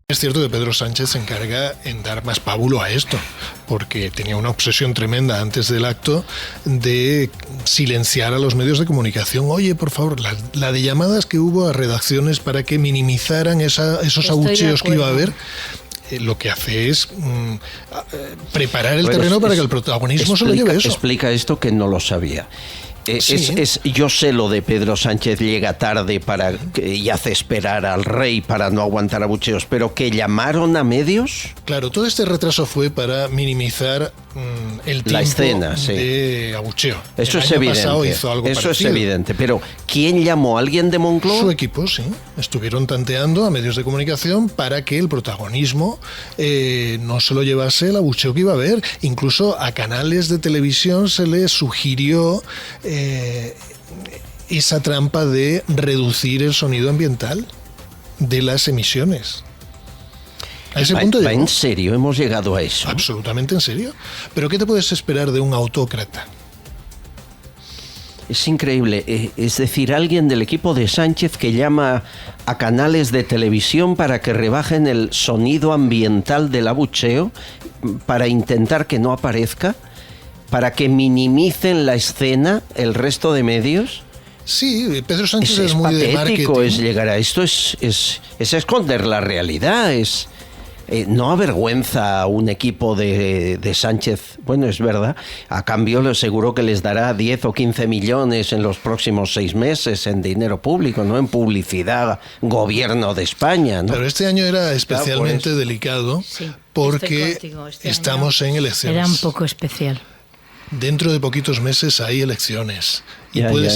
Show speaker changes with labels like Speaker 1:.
Speaker 1: Es cierto que Pedro Sánchez se encarga en dar más pábulo a esto, porque tenía una obsesión tremenda antes del acto de silenciar a los medios de comunicación. Oye, por favor, la de llamadas que hubo a redacciones para que minimizaran esos abucheos que iba a haber. Lo que hace es preparar el terreno para que el protagonismo se lo lleve eso.
Speaker 2: Explica esto, que no lo sabía. Yo sé lo de Pedro Sánchez llega tarde y hace esperar al rey para no aguantar abucheos, pero que llamaron a medios.
Speaker 1: Claro, todo este retraso fue para minimizar el tiempo de abucheo.
Speaker 2: Eso es evidente.
Speaker 1: Hizo algo parecido.
Speaker 2: Es evidente. Pero ¿quién llamó? ¿Alguien de Moncloa?
Speaker 1: Su equipo, sí. Estuvieron tanteando a medios de comunicación para que el protagonismo no se lo llevase el abucheo que iba a haber. Incluso a canales de televisión se les sugirió esa trampa de reducir el sonido ambiental de las emisiones. A ese punto llegó.
Speaker 2: ¿En serio hemos llegado a eso?
Speaker 1: Absolutamente en serio. ¿Pero qué te puedes esperar de un autócrata?
Speaker 2: Es increíble. Es decir, alguien del equipo de Sánchez que llama a canales de televisión para que rebajen el sonido ambiental del abucheo, para intentar que no aparezca, para que minimicen la escena el resto de medios.
Speaker 1: Sí, Pedro Sánchez es muy de marketing.
Speaker 2: Es llegar a esto, es esconder la realidad, no avergüenza a un equipo de Sánchez. Bueno, es verdad, a cambio seguro que les dará 10 o 15 millones en los próximos 6 meses en dinero público, no en publicidad, gobierno de España, ¿no?
Speaker 1: Pero este año era especialmente delicado, porque estamos en elecciones.
Speaker 3: Era un poco especial.
Speaker 1: Dentro de poquitos meses hay elecciones y puede